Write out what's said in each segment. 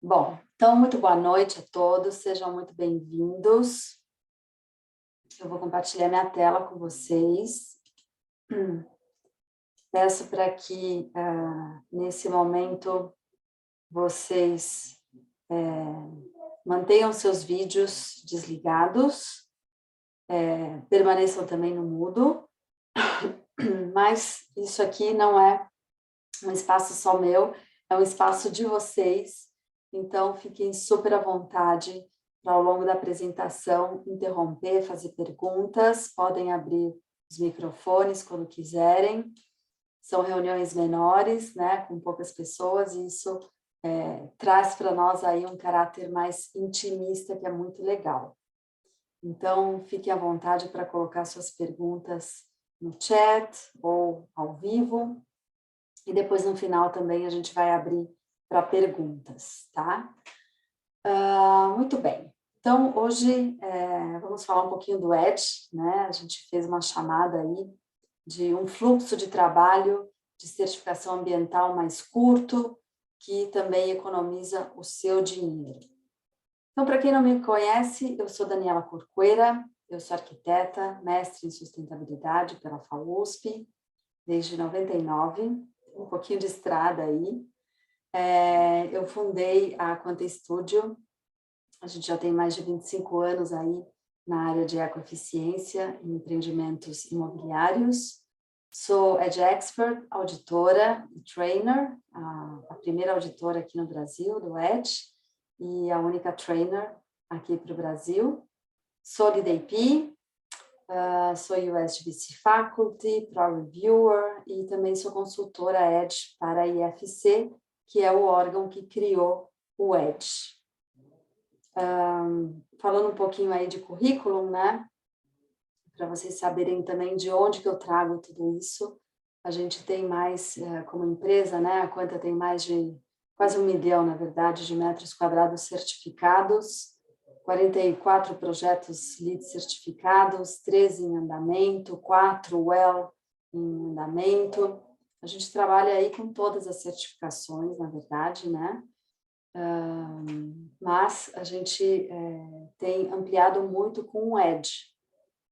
Bom, então, muito boa noite a todos, sejam muito bem-vindos. Eu vou compartilhar minha tela com vocês. Peço para que, nesse momento, vocês mantenham seus vídeos desligados, permaneçam também no mudo, mas isso aqui não é um espaço só meu, é um espaço de vocês, então fiquem super à vontade para, ao longo da apresentação, interromper, fazer perguntas, podem abrir os microfones quando quiserem. São reuniões menores, né, com poucas pessoas, e isso traz para nós aí um caráter mais intimista, que é muito legal. Então, fiquem à vontade para colocar suas perguntas no chat ou ao vivo. E depois, no final, também a gente vai abrir para perguntas, tá? Muito bem. Então, hoje, vamos falar um pouquinho do EDGE, né? A gente fez uma chamada aí de um fluxo de trabalho de certificação ambiental mais curto, que também economiza o seu dinheiro. Então, para quem não me conhece, eu sou Daniela Corcuera, eu sou arquiteta, mestre em sustentabilidade pela FAUSP, desde 99, um pouquinho de estrada aí. Eu fundei a Quanta Studio, a gente já tem mais de 25 anos aí na área de ecoeficiência em empreendimentos imobiliários. Sou Edge Expert, auditora e trainer, a primeira auditora aqui no Brasil, do Edge, e a única trainer aqui para o Brasil. Sou LeadAP, sou USGBC Faculty, Pro Reviewer e também sou consultora Edge para a IFC, que é o órgão que criou o Edge. Falando um pouquinho aí de currículo, né? Para vocês saberem também de onde que eu trago tudo isso. A gente tem mais, como empresa, né? A Quanta tem mais de quase 1 milhão, na verdade, de metros quadrados certificados, 44 projetos LEED certificados, 13 em andamento, 4 WELL em andamento. A gente trabalha aí com todas as certificações, na verdade, né? Mas a gente tem ampliado muito com o EDGE.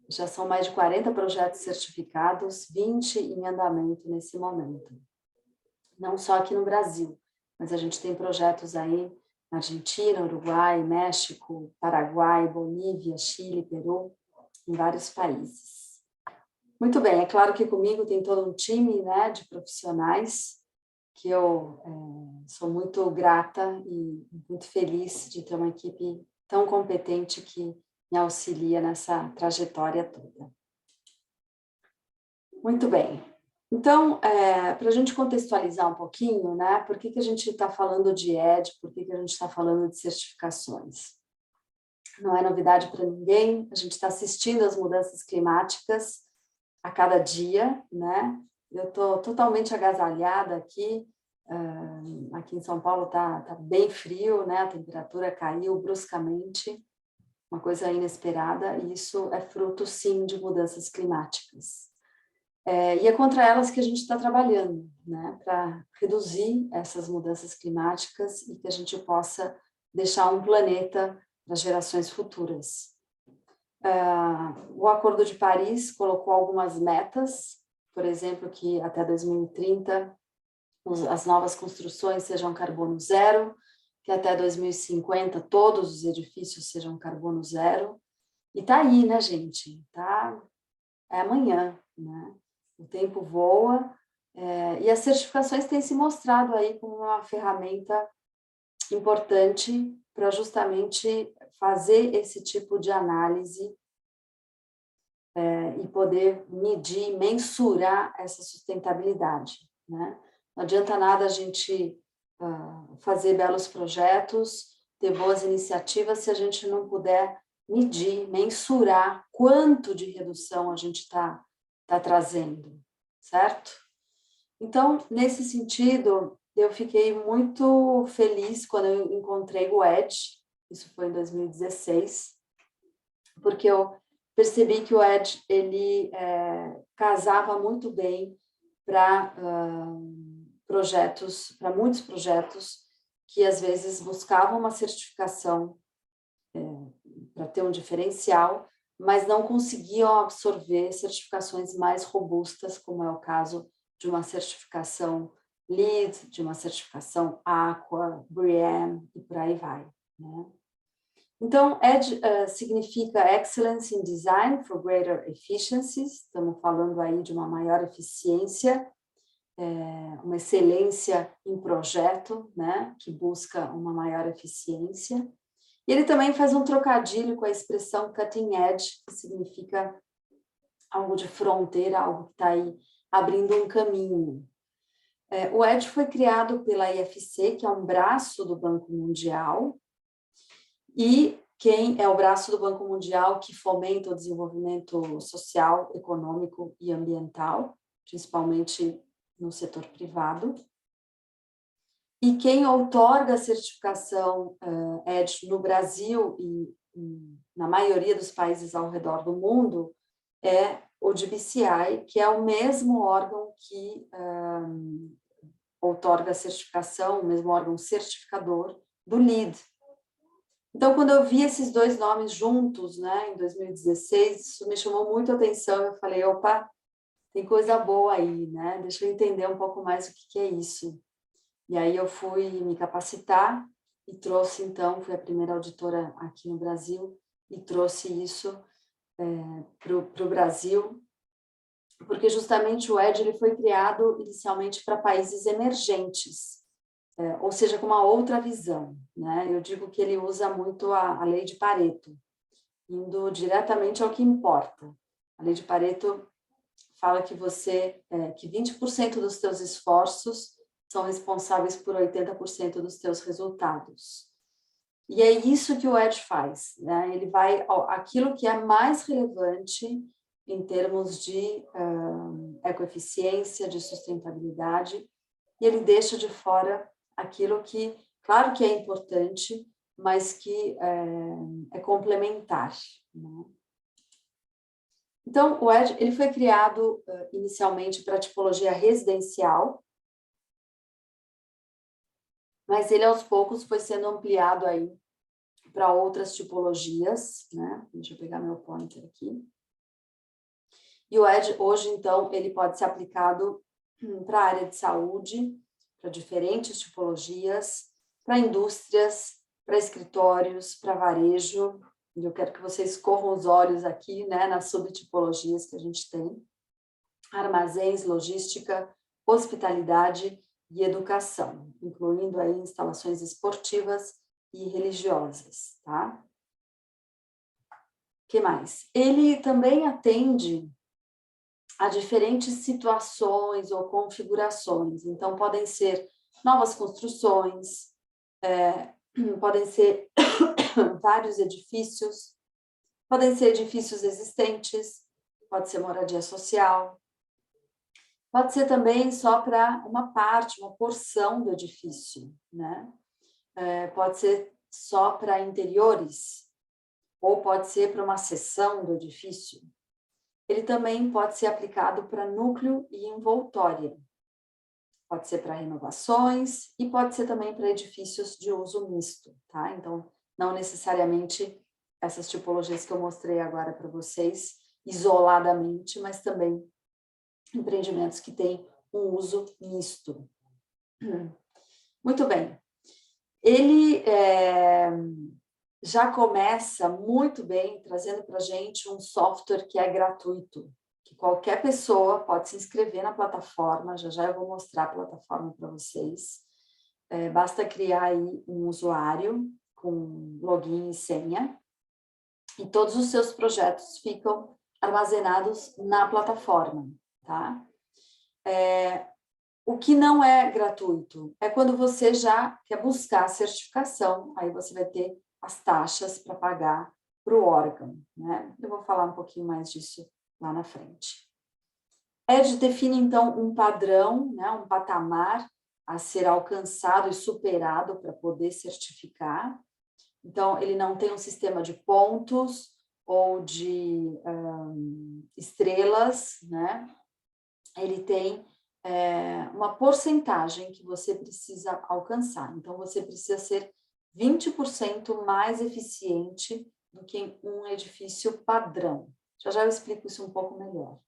Já são mais de 40 projetos certificados, 20 em andamento nesse momento. Não só aqui no Brasil, mas a gente tem projetos aí na Argentina, Uruguai, México, Paraguai, Bolívia, Chile, Peru, em vários países. Muito bem, é claro que comigo tem todo um time, né, de profissionais que eu sou muito grata e muito feliz de ter uma equipe tão competente que me auxilia nessa trajetória toda. Muito bem. Então, para a gente contextualizar um pouquinho, né, por que a gente está falando de EDGE, por que a gente está falando de certificações? Não é novidade para ninguém, a gente está assistindo às mudanças climáticas a cada dia, né? Eu estou totalmente agasalhada aqui, aqui em São Paulo está bem frio, né? A temperatura caiu bruscamente, uma coisa inesperada, e isso é fruto, sim, de mudanças climáticas. E é contra elas que a gente está trabalhando, né? Para reduzir essas mudanças climáticas e que a gente possa deixar um planeta para gerações futuras. O Acordo de Paris colocou algumas metas, por exemplo, que até 2030 as novas construções sejam carbono zero, que até 2050 todos os edifícios sejam carbono zero. E tá aí, né, gente? É amanhã, né? O tempo voa, e as certificações têm se mostrado aí como uma ferramenta importante para justamente fazer esse tipo de análise e poder medir, mensurar essa sustentabilidade, né? Não adianta nada a gente fazer belos projetos, ter boas iniciativas, se a gente não puder medir, mensurar quanto de redução a gente está trazendo, certo? Então, nesse sentido, eu fiquei muito feliz quando eu encontrei o EDGE, isso foi em 2016, porque eu percebi que o EDGE ele casava muito bem para projetos, para muitos projetos que às vezes buscavam uma certificação para ter um diferencial, mas não conseguiam absorver certificações mais robustas, como é o caso de uma certificação LEED, de uma certificação Aqua, BREEAM e por aí vai, né? Então, EDGE significa Excellence in Design for Greater Efficiencies, estamos falando aí de uma maior eficiência, uma excelência em projeto, né, que busca uma maior eficiência. E ele também faz um trocadilho com a expressão cutting edge, que significa algo de fronteira, algo que está aí abrindo um caminho. O EDGE foi criado pela IFC, que é um braço do Banco Mundial, e quem é o braço do Banco Mundial que fomenta o desenvolvimento social, econômico e ambiental, principalmente no setor privado. E quem outorga a certificação EDGE no Brasil e na maioria dos países ao redor do mundo é o GBCI, que é o mesmo órgão que outorga a certificação, o mesmo órgão certificador do LEED. Então, quando eu vi esses dois nomes juntos, né, em 2016, isso me chamou muito a atenção. Eu falei, opa, tem coisa boa aí, né? Deixa eu entender um pouco mais o que é isso. E aí eu fui me capacitar e trouxe, então, fui a primeira auditora aqui no Brasil e trouxe isso para o Brasil, porque justamente o EDGE ele foi criado inicialmente para países emergentes, ou seja, com uma outra visão, né? Eu digo que ele usa muito a lei de Pareto, indo diretamente ao que importa. A lei de Pareto fala que que 20% dos teus esforços são responsáveis por 80% dos teus resultados. E é isso que o EDGE faz, né? Ele vai aquilo que é mais relevante em termos de ecoeficiência, de sustentabilidade, e ele deixa de fora aquilo que, claro que é importante, mas que é complementar, né? Então, o EDGE ele foi criado inicialmente para a tipologia residencial, mas ele aos poucos foi sendo ampliado aí para outras tipologias, né? Deixa eu pegar meu pointer aqui. E o EDGE hoje, então, ele pode ser aplicado para a área de saúde, para diferentes tipologias, para indústrias, para escritórios, para varejo. E eu quero que vocês corram os olhos aqui, né, nas subtipologias que a gente tem. Armazéns, logística, hospitalidade e educação, incluindo aí instalações esportivas e religiosas, tá? O que mais? Ele também atende a diferentes situações ou configurações, então podem ser novas construções, podem ser vários edifícios, podem ser edifícios existentes, pode ser moradia social, pode ser também só para uma parte, uma porção do edifício, né? Pode ser só para interiores, ou pode ser para uma seção do edifício. Ele também pode ser aplicado para núcleo e envoltória. Pode ser para renovações e pode ser também para edifícios de uso misto, tá? Então, não necessariamente essas tipologias que eu mostrei agora para vocês isoladamente, mas também empreendimentos que têm um uso misto. Muito bem. Ele já começa muito bem trazendo para a gente um software que é gratuito, que qualquer pessoa pode se inscrever na plataforma, já eu vou mostrar a plataforma para vocês. Basta criar aí um usuário com login e senha, e todos os seus projetos ficam armazenados na plataforma, tá? O que não é gratuito é quando você já quer buscar a certificação, aí você vai ter as taxas para pagar para o órgão, né? Eu vou falar um pouquinho mais disso lá na frente. EDGE define, então, um padrão, né, um patamar a ser alcançado e superado para poder certificar. Então, ele não tem um sistema de pontos ou de estrelas, né? Ele tem uma porcentagem que você precisa alcançar. Então, você precisa ser 20% mais eficiente do que um edifício padrão. Já já eu explico isso um pouco melhor.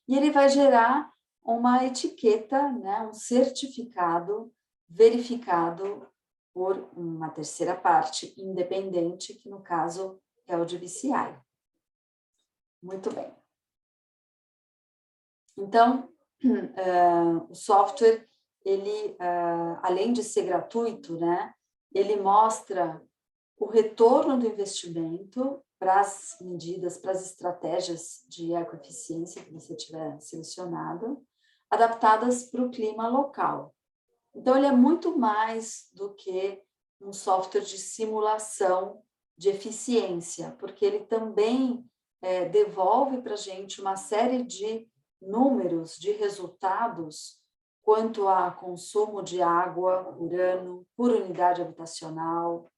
E ele vai gerar uma etiqueta, né, um certificado verificado por uma terceira parte independente, que no caso é o DBCI. Muito bem. Então, o software, ele, além de ser gratuito, né, ele mostra o retorno do investimento para as medidas, para as estratégias de ecoeficiência que você tiver selecionado, adaptadas para o clima local. Então, ele é muito mais do que um software de simulação de eficiência, porque ele também devolve para a gente uma série de números, de resultados, quanto a consumo de água por ano, por unidade habitacional.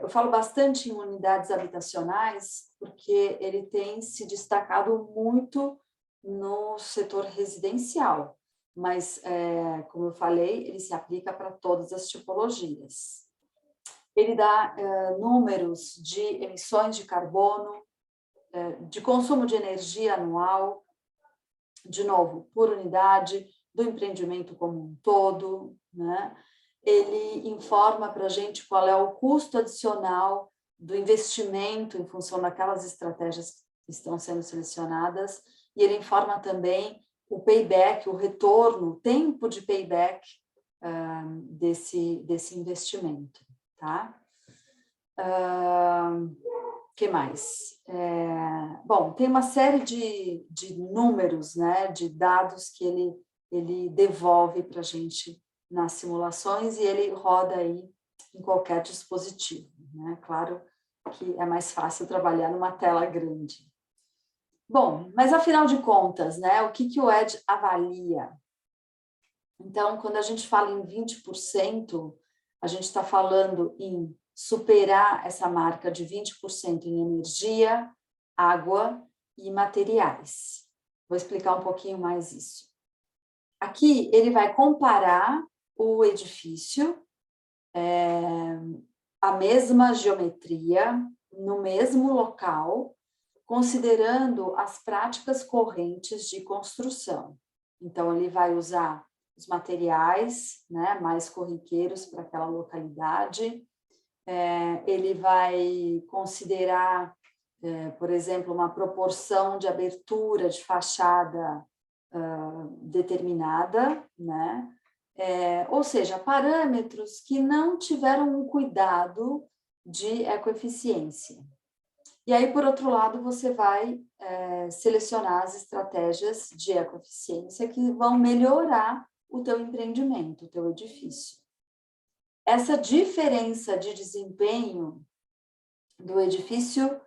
Eu falo bastante em unidades habitacionais, porque ele tem se destacado muito no setor residencial, mas, como eu falei, ele se aplica para todas as tipologias. Ele dá números de emissões de carbono, de consumo de energia anual, de novo, por unidade, do empreendimento como um todo, né? Ele informa para a gente qual é o custo adicional do investimento em função daquelas estratégias que estão sendo selecionadas, e ele informa também o payback, o retorno, o tempo de payback desse investimento, tá? Que mais? Bom, tem uma série de números, né, de dados que ele devolve para a gente nas simulações e ele roda aí em qualquer dispositivo, né? Claro que é mais fácil trabalhar numa tela grande. Bom, mas afinal de contas, né, o que o EDGE avalia? Então, quando a gente fala em 20%, a gente está falando em superar essa marca de 20% em energia, água e materiais. Vou explicar um pouquinho mais isso. Aqui ele vai comparar o edifício, a mesma geometria, no mesmo local, considerando as práticas correntes de construção. Então, ele vai usar os materiais, né, mais corriqueiros para aquela localidade. Ele vai considerar, por exemplo, uma proporção de abertura de fachada determinada, né? Ou seja, parâmetros que não tiveram um cuidado de ecoeficiência. E aí, por outro lado, você vai selecionar as estratégias de ecoeficiência que vão melhorar o teu empreendimento, o teu edifício. Essa diferença de desempenho do edifício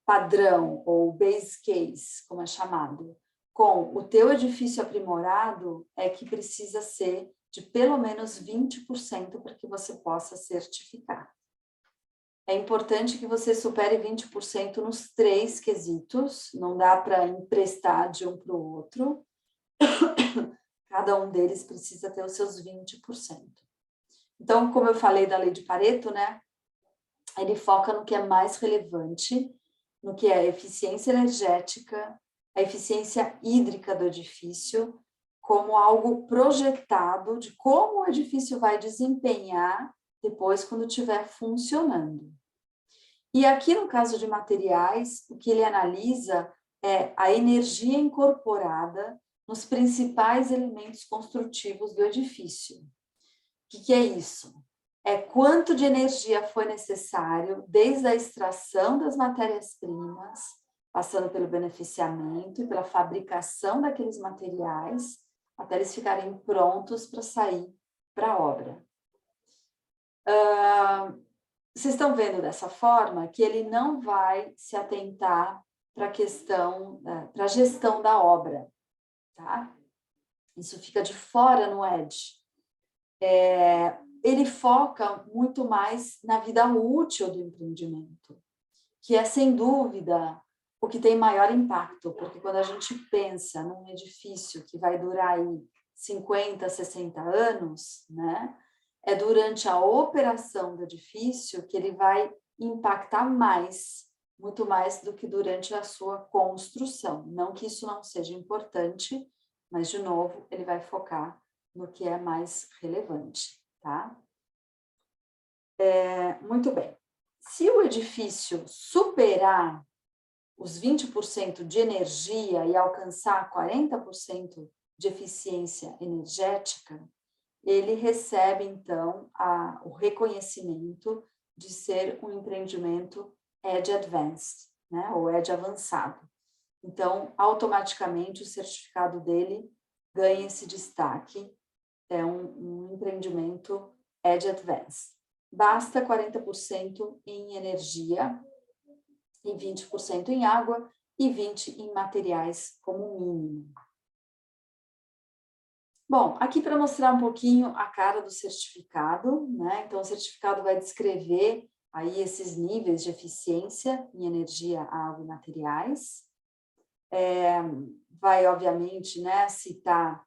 padrão, ou base case, como é chamado, com o teu edifício aprimorado, é que precisa ser de pelo menos 20% para que você possa certificar. É importante que você supere 20% nos 3 quesitos, não dá para emprestar de um para o outro. Cada um deles precisa ter os seus 20%. Então, como eu falei da lei de Pareto, né? Ele foca no que é mais relevante, no que é a eficiência energética, a eficiência hídrica do edifício, como algo projetado de como o edifício vai desempenhar depois quando estiver funcionando. E aqui no caso de materiais, o que ele analisa é a energia incorporada nos principais elementos construtivos do edifício. O que é isso? É quanto de energia foi necessário desde a extração das matérias-primas, passando pelo beneficiamento e pela fabricação daqueles materiais, até eles ficarem prontos para sair para a obra. Vocês estão vendo dessa forma que ele não vai se atentar para a questão, para a gestão da obra, tá? Isso fica de fora no EDGE. Ele foca muito mais na vida útil do empreendimento, que é, sem dúvida, o que tem maior impacto, porque quando a gente pensa num edifício que vai durar aí 50, 60 anos, né, é durante a operação do edifício que ele vai impactar mais, muito mais do que durante a sua construção. Não que isso não seja importante, mas, de novo, ele vai focar no que é mais relevante, tá? Muito bem. Se o edifício superar os 20% de energia e alcançar 40% de eficiência energética, ele recebe, então, o reconhecimento de ser um empreendimento EDGE Advanced, né, ou EDGE avançado. Então, automaticamente, o certificado dele ganha esse destaque, é um empreendimento EDGE Advanced. Basta 40% em energia, e 20% em água, e 20% em materiais como mínimo. Bom, aqui para mostrar um pouquinho a cara do certificado, né? Então, o certificado vai descrever aí esses níveis de eficiência em energia, água e materiais. Vai, obviamente, né, citar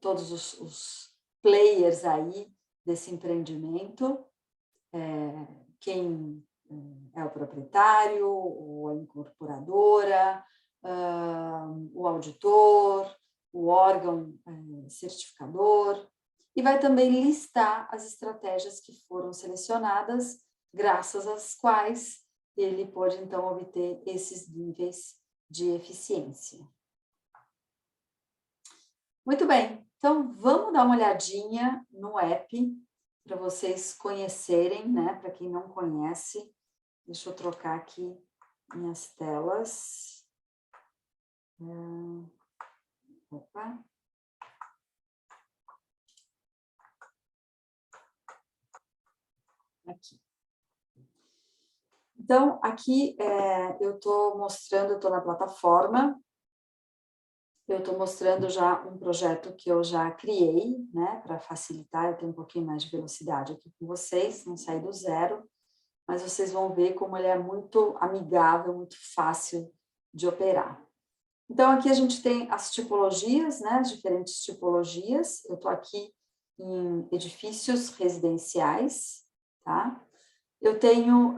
todos os players aí desse empreendimento, quem é o proprietário, ou a incorporadora, o auditor, o órgão certificador, e vai também listar as estratégias que foram selecionadas, graças às quais ele pode, então, obter esses níveis de eficiência. Muito bem, então vamos dar uma olhadinha no app, para vocês conhecerem, né? Para quem não conhece, deixa eu trocar aqui minhas telas. Opa. Aqui. Então, aqui eu estou mostrando, eu estou na plataforma, eu estou mostrando já um projeto que eu já criei, né, para facilitar, eu tenho um pouquinho mais de velocidade aqui com vocês, não saí do zero, mas vocês vão ver como ele é muito amigável, muito fácil de operar. Então, aqui a gente tem as tipologias, né, as diferentes tipologias, eu estou aqui em edifícios residenciais, tá? Eu tenho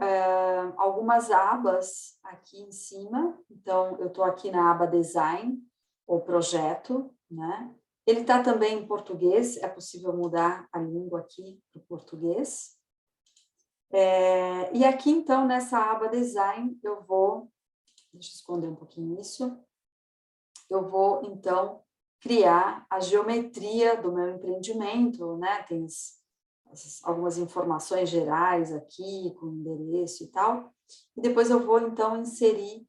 algumas abas aqui em cima, então eu estou aqui na aba Design, ou Projeto, né? Ele está também em português, é possível mudar a língua aqui para o português. E aqui, então, nessa aba Design, eu vou, deixa eu esconder um pouquinho isso, eu vou, então, criar a geometria do meu empreendimento, né? Tem algumas informações gerais aqui, com endereço e tal, e depois eu vou, então, inserir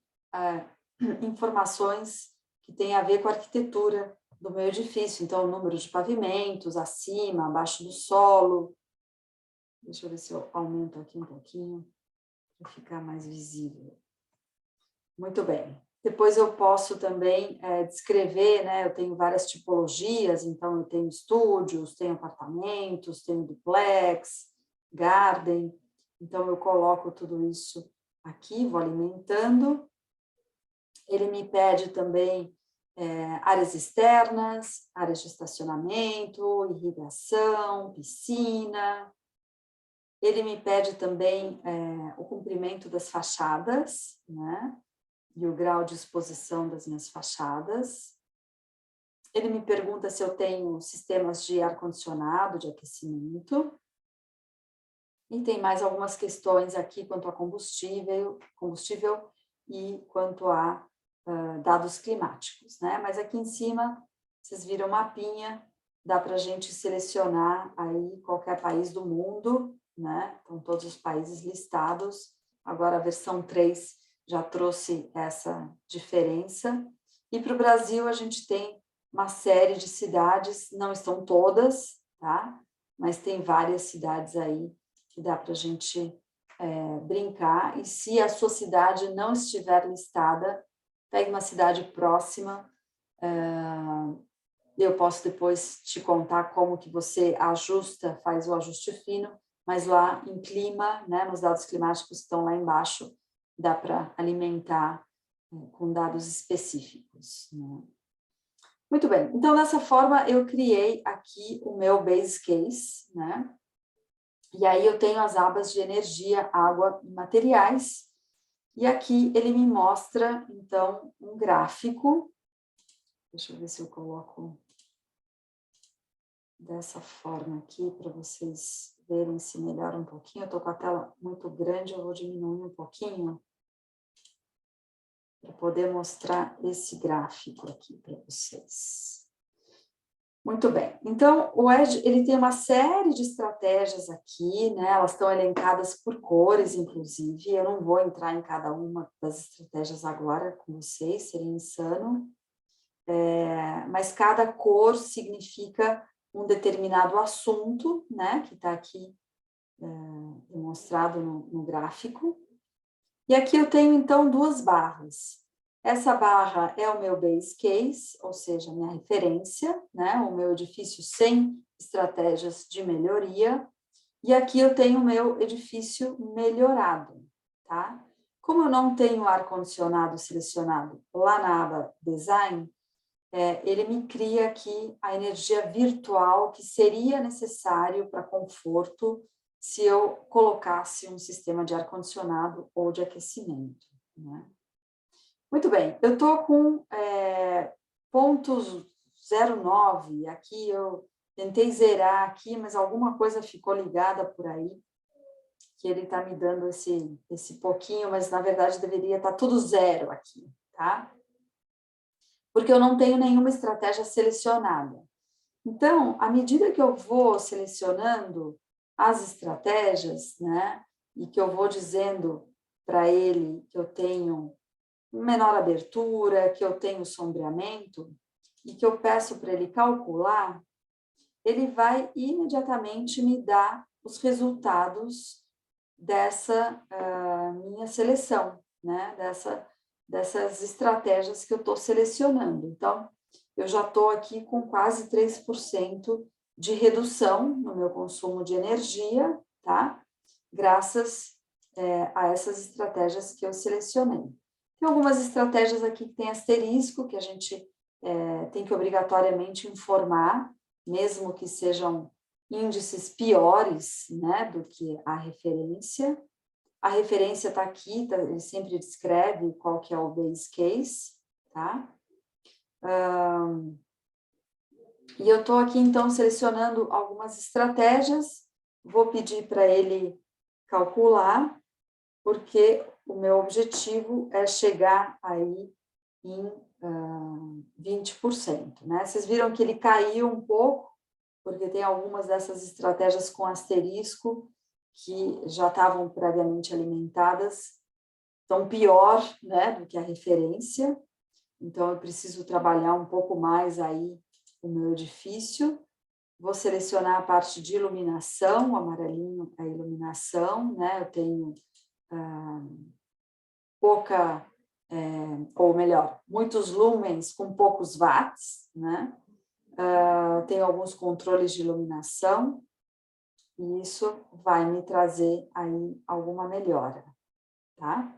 informações que têm a ver com a arquitetura do meu edifício, então, o número de pavimentos, acima, abaixo do solo. Deixa eu ver se eu aumento aqui um pouquinho, para ficar mais visível. Muito bem. Depois eu posso também descrever, né? Eu tenho várias tipologias, então eu tenho estúdios, tenho apartamentos, tenho duplex, garden, então eu coloco tudo isso aqui, vou alimentando. Ele me pede também áreas externas, áreas de estacionamento, irrigação, piscina. Ele me pede também o comprimento das fachadas, né? E o grau de exposição das minhas fachadas. Ele me pergunta se eu tenho sistemas de ar-condicionado, de aquecimento. E tem mais algumas questões aqui quanto a combustível e quanto a dados climáticos, né? Mas aqui em cima, vocês viram o mapinha, dá para a gente selecionar aí qualquer país do mundo, né? Então, todos os países listados. Agora, a versão 3 já trouxe essa diferença. E para o Brasil, a gente tem uma série de cidades, não estão todas, tá? Mas tem várias cidades aí que dá para a gente brincar. E se a sua cidade não estiver listada, pegue uma cidade próxima. Eu posso depois te contar como que você ajusta, faz o ajuste fino, mas lá em clima, né, nos dados climáticos que estão lá embaixo, dá para alimentar com dados específicos, né? Muito bem, então dessa forma eu criei aqui o meu base case, né? E aí eu tenho as abas de energia, água e materiais, e aqui ele me mostra, então, um gráfico. Deixa eu ver se eu coloco dessa forma aqui, para vocês verem se melhora um pouquinho. Eu estou com a tela muito grande, eu vou diminuir um pouquinho, para poder mostrar esse gráfico aqui para vocês. Muito bem, então o Edge, ele tem uma série de estratégias aqui, né? Elas estão elencadas por cores, inclusive. Eu não vou entrar em cada uma das estratégias agora com vocês, seria insano. Mas cada cor significa um determinado assunto, né? Que está aqui demonstrado no gráfico. E aqui eu tenho, então, duas barras. Essa barra é o meu base case, ou seja, minha referência, né? O meu edifício sem estratégias de melhoria. E aqui eu tenho o meu edifício melhorado, tá? Como eu não tenho ar-condicionado selecionado lá na aba Design, ele me cria aqui a energia virtual que seria necessário para conforto se eu colocasse um sistema de ar-condicionado ou de aquecimento, né? Muito bem, eu estou com pontos 0,9, aqui eu tentei zerar aqui, mas alguma coisa ficou ligada por aí, que ele está me dando esse pouquinho, mas na verdade deveria estar tudo zero aqui, tá? Porque eu não tenho nenhuma estratégia selecionada. Então, à medida que eu vou selecionando as estratégias, né, e que eu vou dizendo para ele que eu tenho menor abertura, que eu tenho sombreamento, e que eu peço para ele calcular, ele vai imediatamente me dar os resultados dessa minha seleção, né? Dessas estratégias que eu estou selecionando. Então, eu já estou aqui com quase 3% de redução no meu consumo de energia, tá? Graças a essas estratégias que eu selecionei. Tem algumas estratégias aqui que tem asterisco, que a gente tem que obrigatoriamente informar, mesmo que sejam índices piores, né, do que a referência. A referência está aqui, ele sempre descreve qual que é o base case, tá? E eu estou aqui, então, selecionando algumas estratégias, vou pedir para ele calcular, porque o meu objetivo é chegar aí em 20%, né? Vocês viram que ele caiu um pouco, porque tem algumas dessas estratégias com asterisco que já estavam previamente alimentadas, estão pior, né, do que a referência. Então, eu preciso trabalhar um pouco mais aí o meu edifício. Vou selecionar a parte de iluminação, o amarelinho é a iluminação, né? Eu tenho pouca, ou melhor, muitos lumens com poucos watts, né? Tenho alguns controles de iluminação, e isso vai me trazer aí alguma melhora, tá?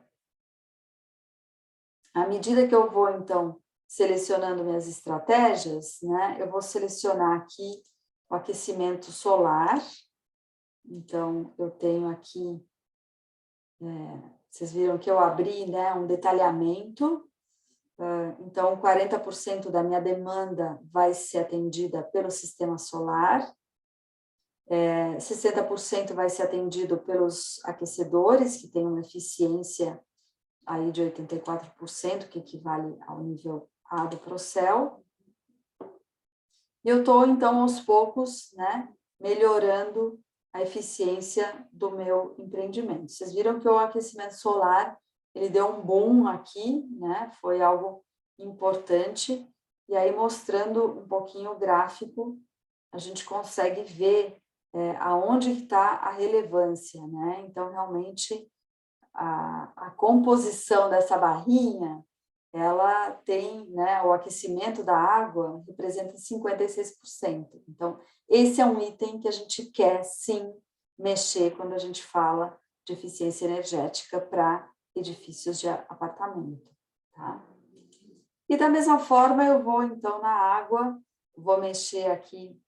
À medida que eu vou, então, selecionando minhas estratégias, né, eu vou selecionar aqui o aquecimento solar. Então, eu tenho aqui, vocês viram que eu abri, né, um detalhamento. Então, 40% da minha demanda vai ser atendida pelo sistema solar, 60% vai ser atendido pelos aquecedores, que têm uma eficiência aí de 84%, que equivale ao nível A do Procel. E eu estou, então, aos poucos, né, melhorando a eficiência do meu empreendimento. Vocês viram que o aquecimento solar, ele deu um boom aqui, né, foi algo importante, e aí mostrando um pouquinho o gráfico, a gente consegue ver aonde está a relevância, né? Então, realmente, a composição dessa barrinha, ela tem, né, o aquecimento da água representa 56%. Então, esse é um item que a gente quer, sim, mexer quando a gente fala de eficiência energética para edifícios de apartamento, tá? E da mesma forma eu vou então na água, vou mexer aqui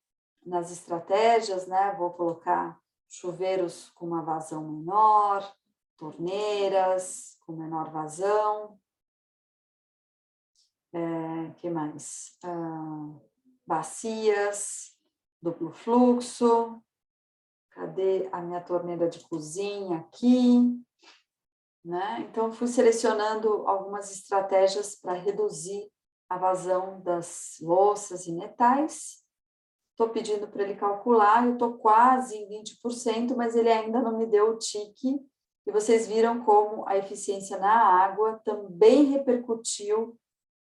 nas estratégias, né? Vou colocar chuveiros com uma vazão menor, torneiras com menor vazão, que mais? Bacias, duplo fluxo. Cadê a minha torneira de cozinha aqui? Né? Então, fui selecionando algumas estratégias para reduzir a vazão das louças e metais. Estou pedindo para ele calcular, eu estou quase em 20%, mas ele ainda não me deu o tique. E vocês viram como a eficiência na água também repercutiu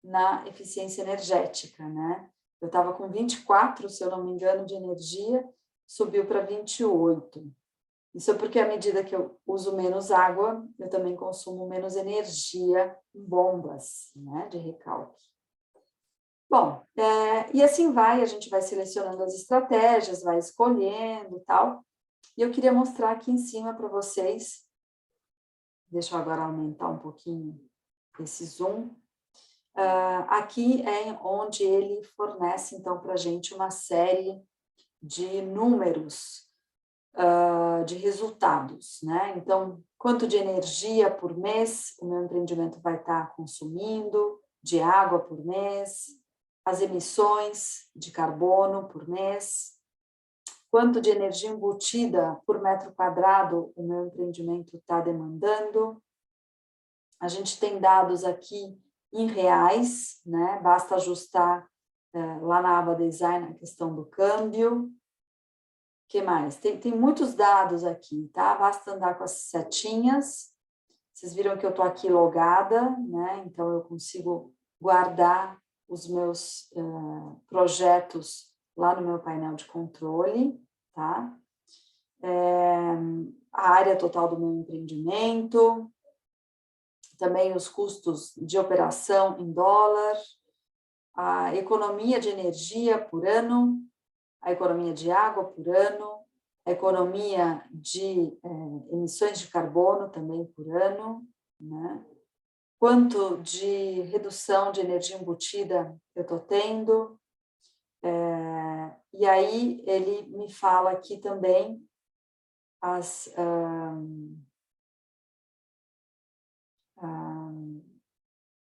na eficiência energética, né? Eu estava com 24, se eu não me engano, de energia, subiu para 28. Isso é porque, à medida que eu uso menos água, eu também consumo menos energia em bombas, né, de recalque. Bom, e assim vai, a gente vai selecionando as estratégias, vai escolhendo e tal. E eu queria mostrar aqui em cima para vocês, deixa eu agora aumentar um pouquinho esse zoom. Aqui é onde ele fornece, então, para a gente uma série de números, de resultados, né? Então, quanto de energia por mês o meu empreendimento vai estar consumindo, de água por mês, as emissões de carbono por mês, quanto de energia embutida por metro quadrado o meu empreendimento está demandando. A gente tem dados aqui em reais, né? Basta ajustar lá na aba design a questão do câmbio. O que mais? Tem muitos dados aqui, tá? Basta andar com as setinhas. Vocês viram que eu estou aqui logada, né? Então eu consigo guardar os meus projetos lá no meu painel de controle, tá? A área total do meu empreendimento, também os custos de operação em dólar, a economia de energia por ano, a economia de água por ano, a economia de emissões de carbono também por ano, né? Quanto de redução de energia embutida eu estou tendo. E aí ele me fala aqui também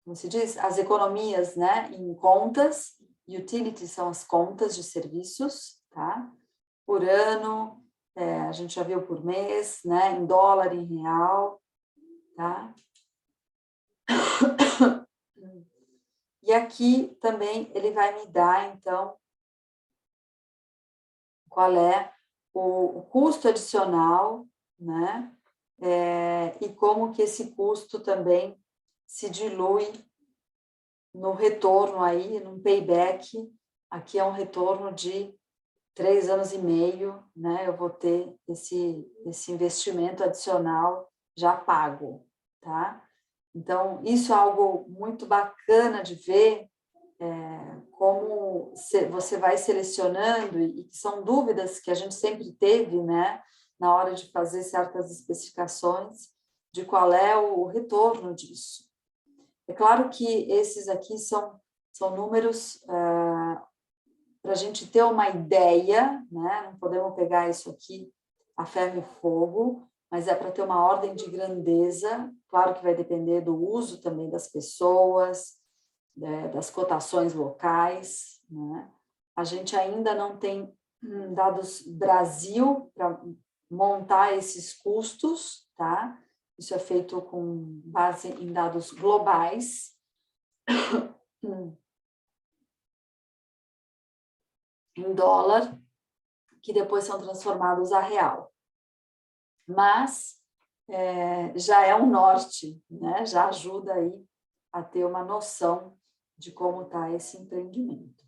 como se diz, as economias, né, em contas, utilities são as contas de serviços, tá? Por ano, a gente já viu por mês, né, em dólar, em real, tá? E aqui também ele vai me dar, então, qual é o custo adicional, né? E como que esse custo também se dilui no retorno aí, num payback. Aqui é um retorno de 3 anos e meio, né? Eu vou ter esse investimento adicional já pago, tá? Então, isso é algo muito bacana de ver, como você vai selecionando, e que são dúvidas que a gente sempre teve, né? Na hora de fazer certas especificações, de qual é o retorno disso. É claro que esses aqui são números para a gente ter uma ideia, né? Não podemos pegar isso aqui a ferro e fogo, mas é para ter uma ordem de grandeza. Claro que vai depender do uso também das pessoas, das cotações locais, né? A gente ainda não tem dados Brasil para montar esses custos, tá? Isso é feito com base em dados globais. Em dólar, que depois são transformados a real. Mas já é um norte, né? Já ajuda aí a ter uma noção de como está esse empreendimento.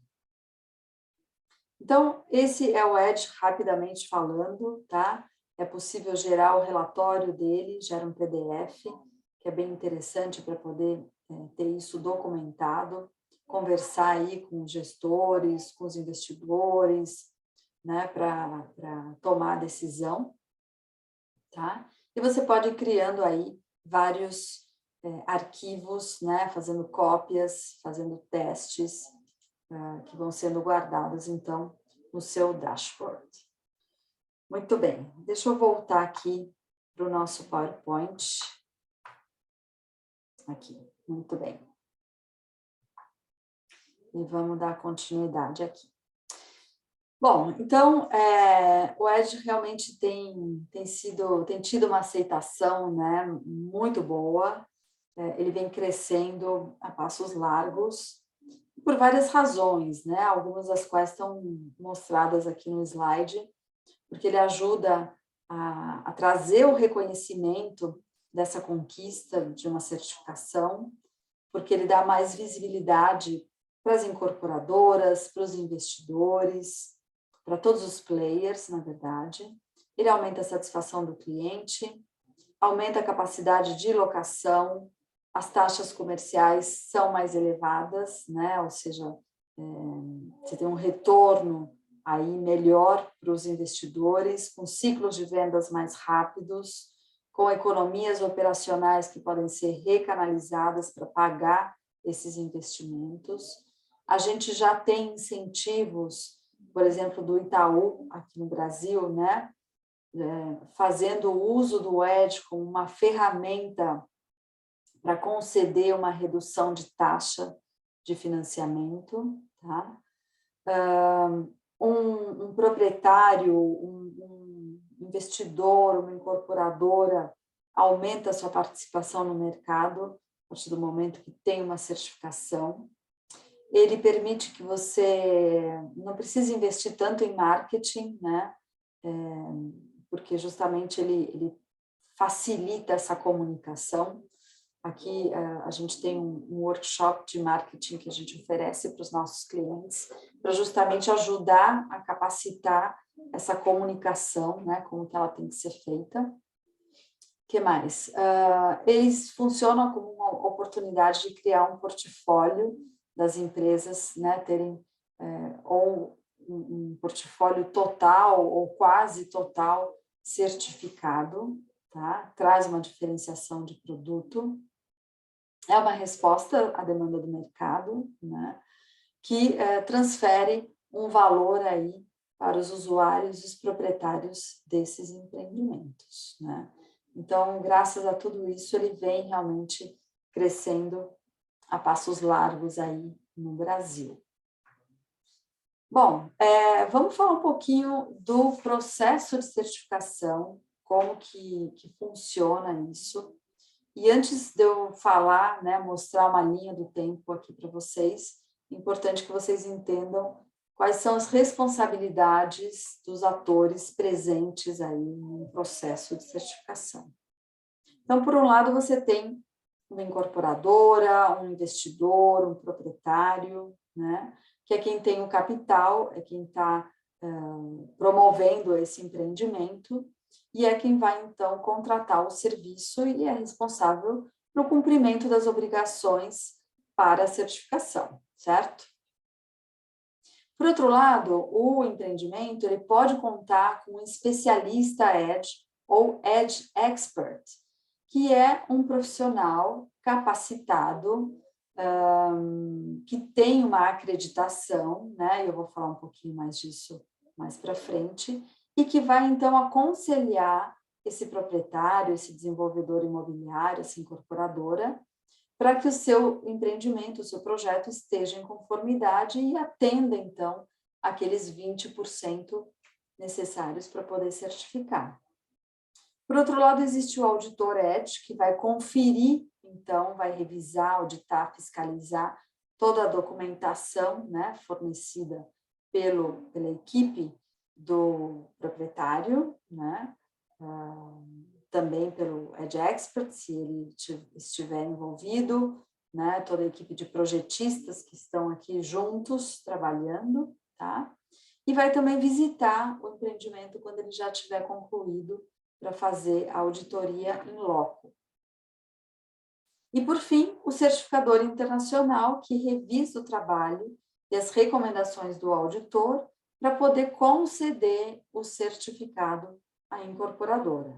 Então, esse é o Edge, rapidamente falando, tá? É possível gerar o relatório dele, gera um PDF, que é bem interessante para poder ter isso documentado, conversar aí com os gestores, com os investidores, né, para tomar a decisão, tá? E você pode ir criando aí vários arquivos, né, fazendo cópias, fazendo testes, que vão sendo guardados, então, no seu dashboard. Muito bem, deixa eu voltar aqui para o nosso PowerPoint. Aqui, muito bem. E vamos dar continuidade aqui. Bom, então, o Edge realmente tem tido uma aceitação, né, muito boa. Ele vem crescendo a passos largos, por várias razões, né, algumas das quais estão mostradas aqui no slide, porque ele ajuda a trazer o reconhecimento dessa conquista de uma certificação, porque ele dá mais visibilidade para as incorporadoras, para os investidores, para todos os players, na verdade. Ele aumenta a satisfação do cliente, aumenta a capacidade de locação, as taxas comerciais são mais elevadas, né? Ou seja, você tem um retorno aí melhor para os investidores, com ciclos de vendas mais rápidos, com economias operacionais que podem ser recanalizadas para pagar esses investimentos. A gente já tem incentivos, por exemplo, do Itaú, aqui no Brasil, né? Fazendo uso do Edge como uma ferramenta para conceder uma redução de taxa de financiamento, tá? Um proprietário, um investidor, uma incorporadora aumenta a sua participação no mercado a partir do momento que tem uma certificação. Ele permite que você não precise investir tanto em marketing, né? Porque justamente ele facilita essa comunicação. Aqui a gente tem um workshop de marketing que a gente oferece para os nossos clientes, para justamente ajudar a capacitar essa comunicação, né, como que ela tem que ser feita. O que mais? Eles funcionam como uma oportunidade de criar um portfólio das empresas, né, terem ou um portfólio total ou quase total certificado, tá? Traz uma diferenciação de produto. É uma resposta à demanda do mercado, né? Que transfere um valor aí para os usuários e os proprietários desses empreendimentos, né? Então, graças a tudo isso, ele vem realmente crescendo a passos largos aí no Brasil. Bom, vamos falar um pouquinho do processo de certificação, como que funciona isso. E antes de eu falar, né, mostrar uma linha do tempo aqui para vocês, é importante que vocês entendam quais são as responsabilidades dos atores presentes aí no processo de certificação. Então, por um lado, você tem uma incorporadora, um investidor, um proprietário, né, que é quem tem o capital, é quem está promovendo esse empreendimento, e é quem vai, então, contratar o serviço e é responsável pelo cumprimento das obrigações para a certificação, certo? Por outro lado, o empreendimento ele pode contar com um especialista Edge ou Edge Expert, que é um profissional capacitado, que tem uma acreditação, né? Eu vou falar um pouquinho mais disso mais para frente, e que vai, então, aconselhar esse proprietário, esse desenvolvedor imobiliário, essa incorporadora, para que o seu empreendimento, o seu projeto esteja em conformidade e atenda, então, aqueles 20% necessários para poder certificar. Por outro lado, existe o auditor Edge, que vai conferir, então, vai revisar, auditar, fiscalizar toda a documentação, né, fornecida pela equipe do proprietário, né, também pelo Edge Expert, se ele estiver envolvido, né, toda a equipe de projetistas que estão aqui juntos, trabalhando, tá? E vai também visitar o empreendimento quando ele já estiver concluído, para fazer a auditoria in loco. E, por fim, o certificador internacional, que revisa o trabalho e as recomendações do auditor para poder conceder o certificado à incorporadora.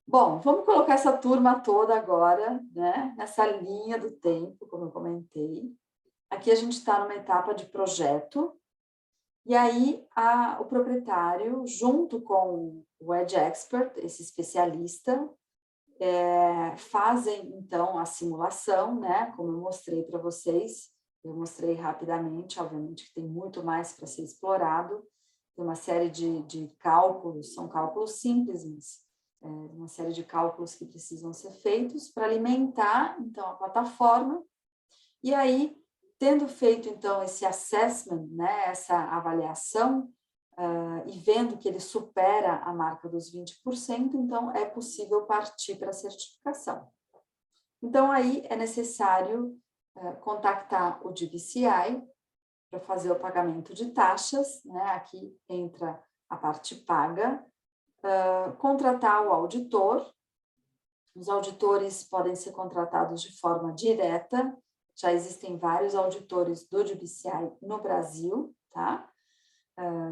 Bom, vamos colocar essa turma toda agora, né, nessa linha do tempo, como eu comentei. Aqui a gente está numa etapa de projeto, e aí o proprietário, junto com o Edge Expert, esse especialista, fazem, então, a simulação, né, como eu mostrei para vocês. Eu mostrei rapidamente, obviamente que tem muito mais para ser explorado, tem uma série de cálculos, são cálculos simples, mas uma série de cálculos que precisam ser feitos para alimentar, então, a plataforma. E aí, tendo feito, então, esse assessment, né, essa avaliação, e vendo que ele supera a marca dos 20%, então é possível partir para a certificação. Então, aí é necessário contactar o DBCI para fazer o pagamento de taxas, né? Aqui entra a parte paga, contratar o auditor. Os auditores podem ser contratados de forma direta, já existem vários auditores do DBCI no Brasil, tá?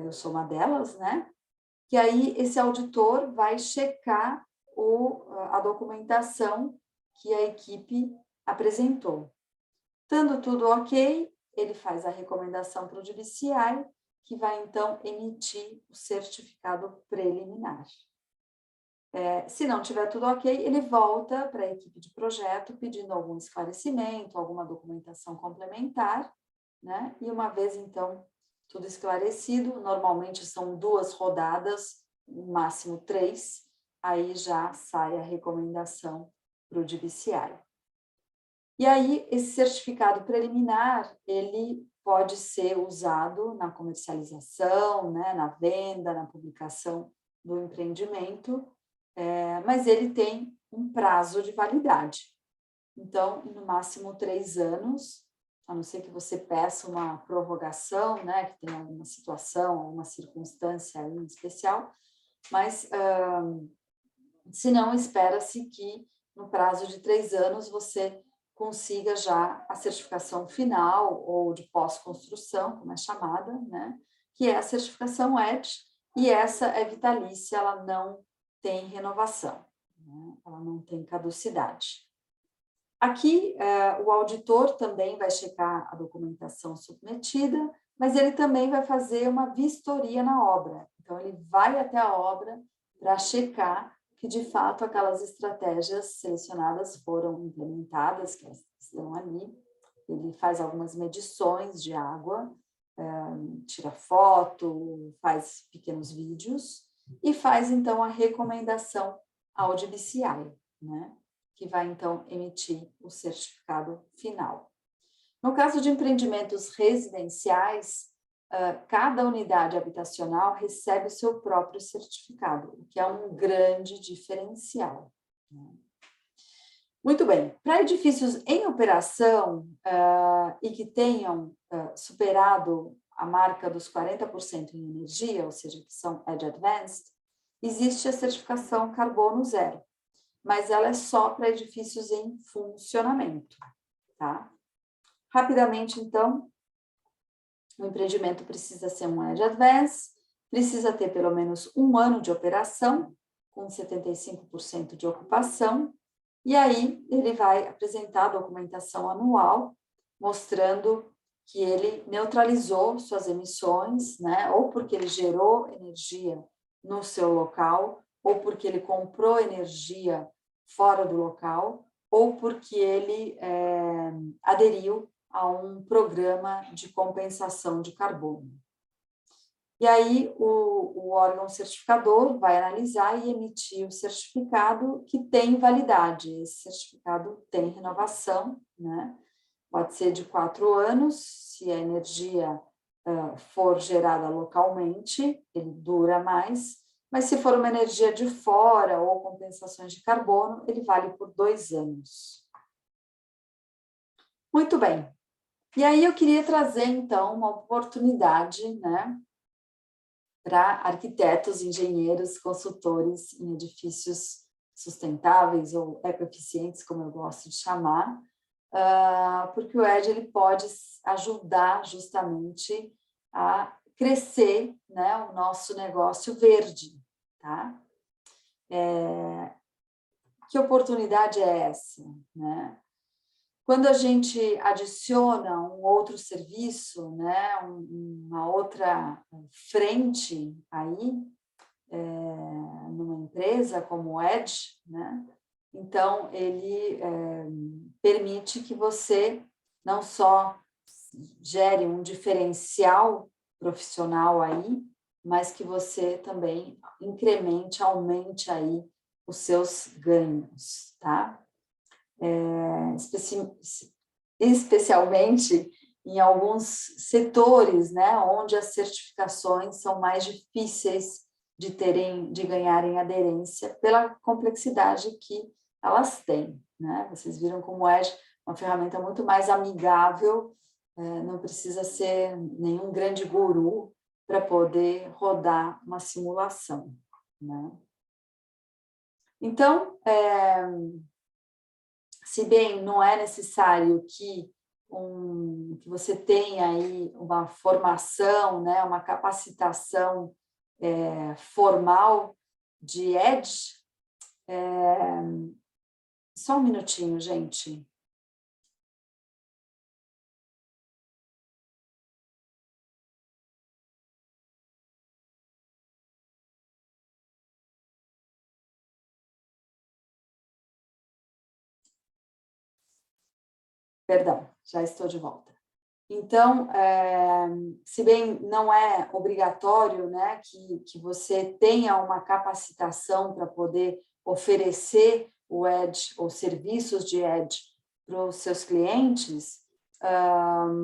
Eu sou uma delas, né? Que aí esse auditor vai checar a documentação que a equipe apresentou. Estando tudo ok, ele faz a recomendação para o DBCI, que vai então emitir o certificado preliminar. Se não tiver tudo ok, ele volta para a equipe de projeto pedindo algum esclarecimento, alguma documentação complementar, né? E uma vez, então, tudo esclarecido, normalmente são 2 rodadas, no máximo 3, aí já sai a recomendação para o DBCI. E aí, esse certificado preliminar, ele pode ser usado na comercialização, né, na venda, na publicação do empreendimento, mas ele tem um prazo de validade. Então, no máximo 3 anos, a não ser que você peça uma prorrogação, né, que tenha alguma situação, alguma circunstância aí especial, mas, se não, espera-se que no prazo de 3 anos você consiga já a certificação final ou de pós-construção, como é chamada, né, que é a certificação EDGE, e essa é vitalícia, ela não tem renovação, né, ela não tem caducidade. Aqui, o auditor também vai checar a documentação submetida, mas ele também vai fazer uma vistoria na obra. Então, ele vai até a obra para checar que, de fato, aquelas estratégias selecionadas foram implementadas, que elas estão ali. Ele faz algumas medições de água, tira foto, faz pequenos vídeos e faz, então, a recomendação ao DBCI, né? Que vai, então, emitir o certificado final. No caso de empreendimentos residenciais, cada unidade habitacional recebe o seu próprio certificado, o que é um grande diferencial, né? Muito bem, para edifícios em operação e que tenham superado a marca dos 40% em energia, ou seja, que são EDGE Advanced, existe a certificação carbono zero, mas ela é só para edifícios em funcionamento, tá? Rapidamente, então, o empreendimento precisa ser um EDGE Advanced, precisa ter pelo menos 1 ano de operação, com 75% de ocupação, e aí ele vai apresentar a documentação anual, mostrando que ele neutralizou suas emissões, né? Ou porque ele gerou energia no seu local, ou porque ele comprou energia fora do local, ou porque ele aderiu a um programa de compensação de carbono. E aí o órgão certificador vai analisar e emitir o certificado que tem validade. Esse certificado tem renovação, né? Pode ser de 4 anos, se a energia for gerada localmente, ele dura mais, mas se for uma energia de fora ou compensações de carbono, ele vale por 2 anos. Muito bem. E aí eu queria trazer, então, uma oportunidade, né, para arquitetos, engenheiros, consultores em edifícios sustentáveis ou ecoeficientes, como eu gosto de chamar, porque o EDGE ele pode ajudar justamente a crescer, né, o nosso negócio verde, tá? que oportunidade é essa, né? Quando a gente adiciona um outro serviço, né, uma outra frente aí, numa empresa como o Edge, né, então ele permite que você não só gere um diferencial profissional aí, mas que você também incremente, aumente aí os seus ganhos, tá? Especialmente em alguns setores, né, onde as certificações são mais difíceis de ganharem aderência pela complexidade que elas têm, né? Vocês viram como é uma ferramenta muito mais amigável, não precisa ser nenhum grande guru para poder rodar uma simulação, né? Então, se bem não é necessário que você tenha aí uma formação, né, uma capacitação formal de Edge, só um minutinho, gente. Perdão, já estou de volta. Então, se bem não é obrigatório, né, que você tenha uma capacitação para poder oferecer o Edge ou serviços de Edge para os seus clientes,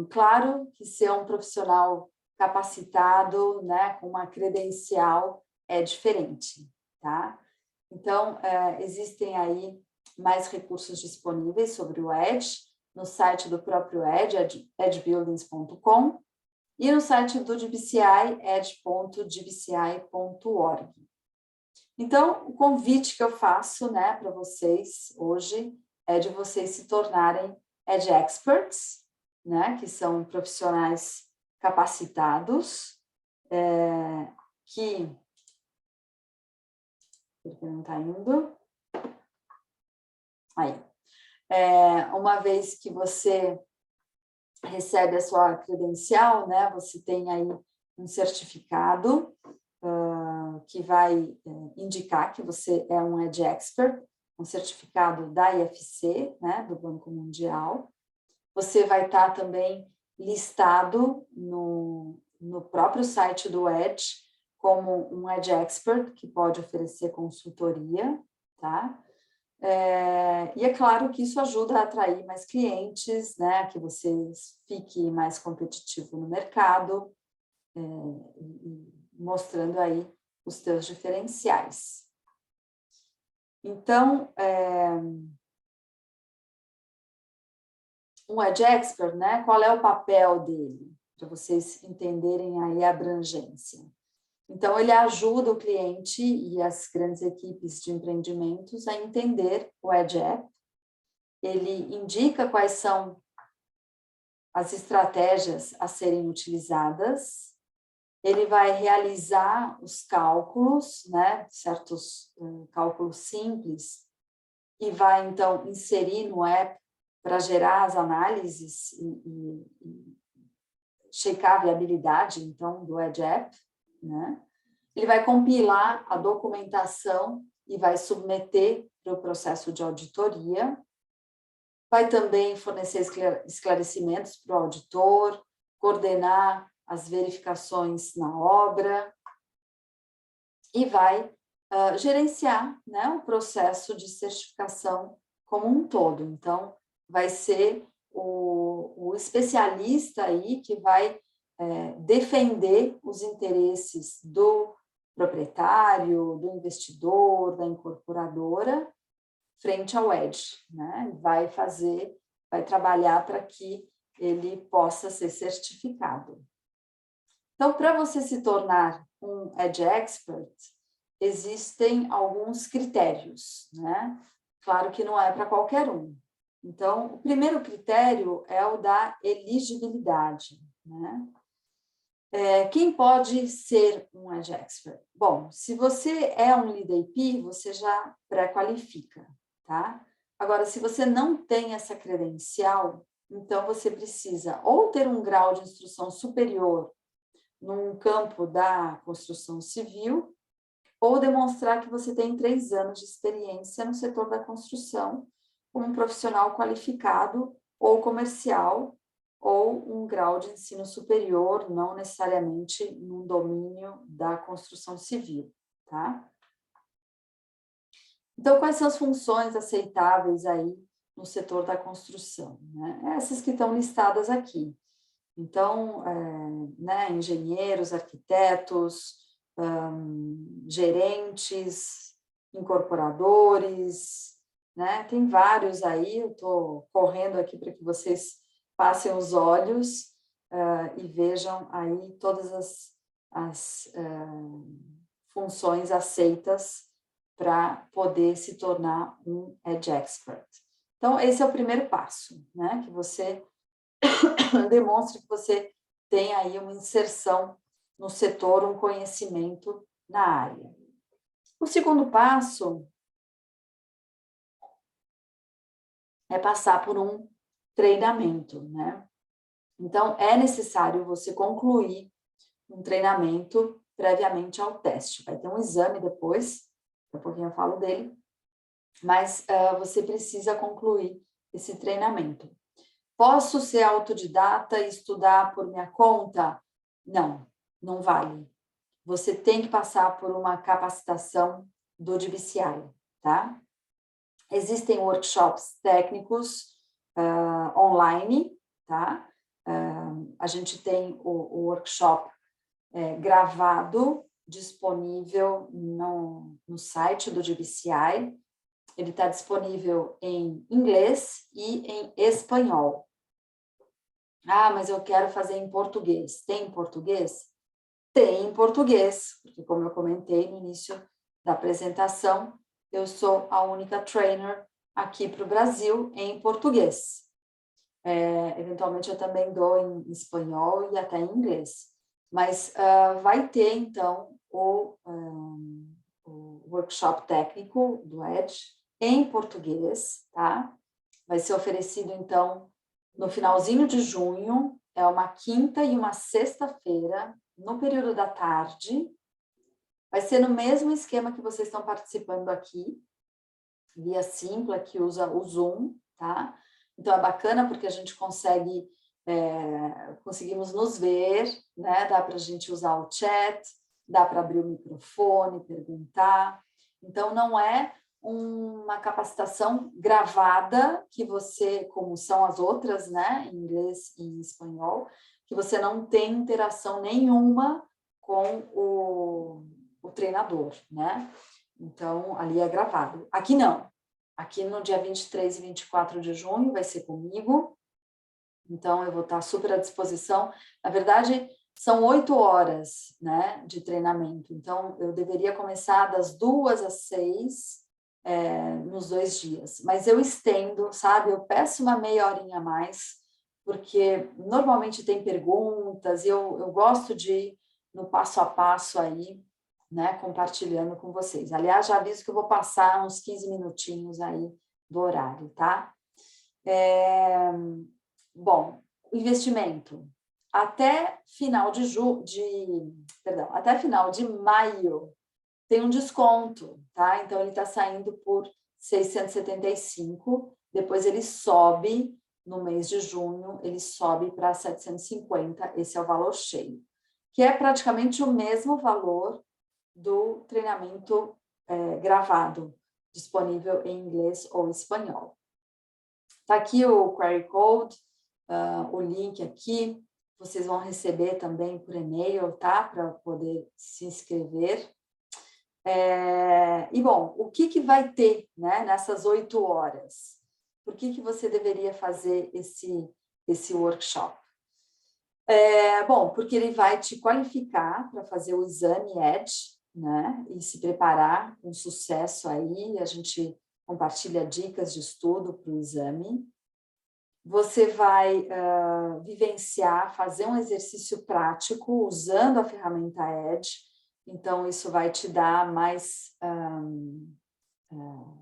claro que ser um profissional capacitado, né, com uma credencial é diferente, tá? Então, existem aí mais recursos disponíveis sobre o Edge, no site do próprio Edge, edgebuildings.com, e no site do DBCI, edge.dbci.org. Então, o convite que eu faço, né, para vocês hoje é de vocês se tornarem Edge Experts, né, que são profissionais capacitados, que... Porque não está indo. Aí. Uma vez que você recebe a sua credencial, né, você tem aí um certificado que vai indicar que você é um Edge Expert, um certificado da IFC, né, do Banco Mundial. Você vai estar também listado no próprio site do Edge como um Edge Expert, que pode oferecer consultoria, tá? E é claro que isso ajuda a atrair mais clientes, né, que você fique mais competitivo no mercado, mostrando aí os teus diferenciais. Então, um Edge Expert, né, qual é o papel dele? Para vocês entenderem aí a abrangência. Então, ele ajuda o cliente e as grandes equipes de empreendimentos a entender o Edge App. Ele indica quais são as estratégias a serem utilizadas. Ele vai realizar os cálculos, né, certos cálculos simples, e vai, então, inserir no app para gerar as análises e checar a viabilidade, então, do Edge App, né? Ele vai compilar a documentação e vai submeter para o processo de auditoria. Vai também fornecer esclarecimentos para o auditor, coordenar as verificações na obra e vai gerenciar, né, o processo de certificação como um todo. Então, vai ser o especialista aí que vai defender os interesses do proprietário, do investidor, da incorporadora, frente ao Edge, né? Vai trabalhar para que ele possa ser certificado. Então, para você se tornar um Edge Expert, existem alguns critérios, né? Claro que não é para qualquer um. Então, o primeiro critério é o da elegibilidade, né? Quem pode ser um Edge Expert? Bom, se você é um Lead AP, você já pré-qualifica, tá? Agora, se você não tem essa credencial, então você precisa ou ter um grau de instrução superior num campo da construção civil, ou demonstrar que você tem 3 anos de experiência no setor da construção, como um profissional qualificado ou comercial, ou um grau de ensino superior, não necessariamente no domínio da construção civil, tá? Então, quais são as funções aceitáveis aí no setor da construção, né? Essas que estão listadas aqui. Então, né, engenheiros, arquitetos, gerentes, incorporadores, né? Tem vários aí, eu estou correndo aqui para que vocês passem os olhos e vejam aí todas as funções aceitas para poder se tornar um Edge Expert. Então, esse é o primeiro passo, né? Que você demonstre que você tem aí uma inserção no setor, um conhecimento na área. O segundo passo é passar por um treinamento, né? Então, é necessário você concluir um treinamento previamente ao teste. Vai ter um exame depois, daqui a pouquinho eu falo dele, mas você precisa concluir esse treinamento. Posso ser autodidata e estudar por minha conta? Não, não vale. Você tem que passar por uma capacitação do DBCI, tá? Existem workshops técnicos online, tá? A gente tem o workshop gravado, disponível no site do DBCI. Ele está disponível em inglês e em espanhol. Ah, mas eu quero fazer em português. Tem em português? Tem em português, porque como eu comentei no início da apresentação, eu sou a única trainer aqui para o Brasil em português. Eventualmente eu também dou em espanhol e até em inglês. Mas vai ter, então, o workshop técnico do Edge em português, tá? Vai ser oferecido, então, no finalzinho de junho, é uma quinta e uma sexta-feira, no período da tarde. Vai ser no mesmo esquema que vocês estão participando aqui, via Simpla, que usa o Zoom, tá? Então, é bacana porque a gente conseguimos nos ver, né? Dá para a gente usar o chat, dá para abrir o microfone, perguntar. Então, não é uma capacitação gravada que você, como são as outras, né, em inglês e em espanhol, que você não tem interação nenhuma com o treinador, né? Então, ali é gravado. Aqui não. Aqui no dia 23 e 24 de junho vai ser comigo. Então, eu vou estar super à disposição. Na verdade, são 8 horas, né, de treinamento. Então, eu deveria começar das 2 às 6, nos 2 dias. Mas eu estendo, sabe? Eu peço uma meia horinha a mais, porque normalmente tem perguntas, e eu gosto de ir no passo a passo aí, né, compartilhando com vocês. Aliás, já aviso que eu vou passar uns 15 minutinhos aí do horário, tá? Bom, investimento. Até final até final de maio tem um desconto, tá? Então ele está saindo por 675, depois ele sobe no mês de junho, ele sobe para 750, esse é o valor cheio, que é praticamente o mesmo valor do treinamento gravado, disponível em inglês ou espanhol. Tá aqui o query code, o link aqui, vocês vão receber também por e-mail, tá? Para poder se inscrever. E, bom, o que vai ter, né, nessas 8 horas? Por que você deveria fazer esse workshop? Bom, porque ele vai te qualificar para fazer o exame Edge, né, e se preparar com sucesso aí, a gente compartilha dicas de estudo para o exame. Você vai vivenciar, fazer um exercício prático usando a ferramenta Edge, então isso vai te dar mais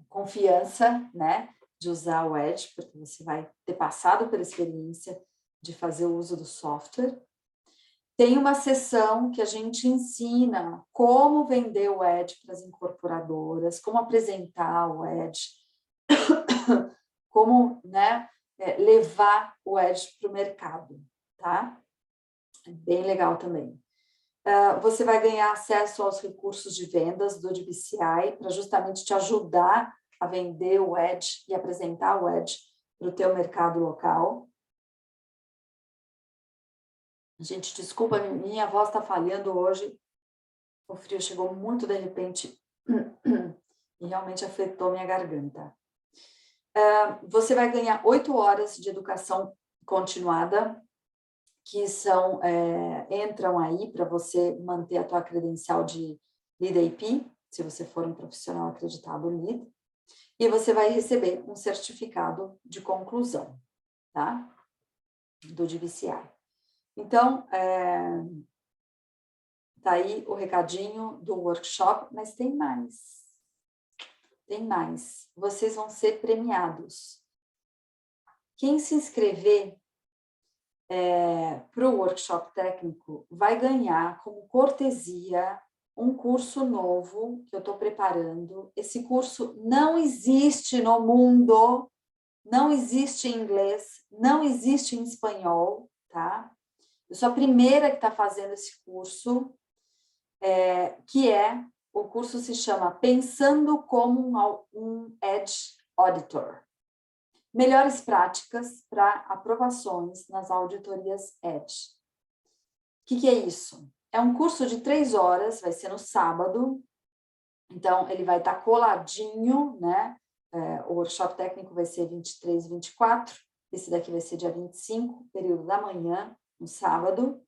confiança, né, de usar o Edge, porque você vai ter passado pela experiência de fazer o uso do software. Tem uma sessão que a gente ensina como vender o Edge para as incorporadoras, como apresentar o Edge, como, né, levar o Edge para o mercado, tá? É bem legal também. Você vai ganhar acesso aos recursos de vendas do DBCI para justamente te ajudar a vender o Edge e apresentar o Edge para o teu mercado local. Gente, desculpa, minha voz está falhando hoje. O frio chegou muito de repente e realmente afetou minha garganta. Você vai ganhar 8 horas de educação continuada, que são, entram aí para você manter a tua credencial de Lead AP, se você for um profissional acreditado Lead, e você vai receber um certificado de conclusão, tá? Do DBCI. Então, tá aí o recadinho do workshop, mas tem mais. Tem mais. Vocês vão ser premiados. Quem se inscrever para o workshop técnico vai ganhar como cortesia um curso novo que eu estou preparando. Esse curso não existe no mundo, não existe em inglês, não existe em espanhol, tá? Eu sou a primeira que está fazendo esse curso, o curso se chama Pensando como um Edge Auditor. Melhores práticas para aprovações nas auditorias Edge. O que é isso? É um curso de 3 horas, vai ser no sábado, então ele vai estar coladinho, né? O workshop técnico vai ser 23 e 24, esse daqui vai ser dia 25, período da manhã, no sábado,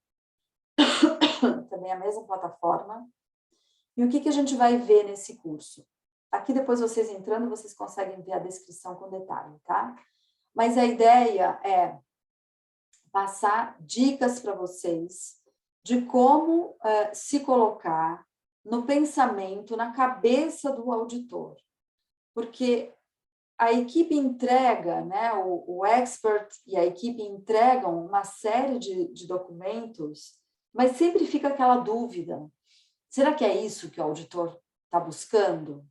também a mesma plataforma. E o que a gente vai ver nesse curso? Aqui depois vocês entrando, vocês conseguem ver a descrição com detalhe, tá? Mas a ideia é passar dicas para vocês de como se colocar no pensamento, na cabeça do auditor. Porque a equipe entrega, né, o expert e a equipe entregam uma série de documentos, mas sempre fica aquela dúvida. Será que é isso que o auditor está buscando?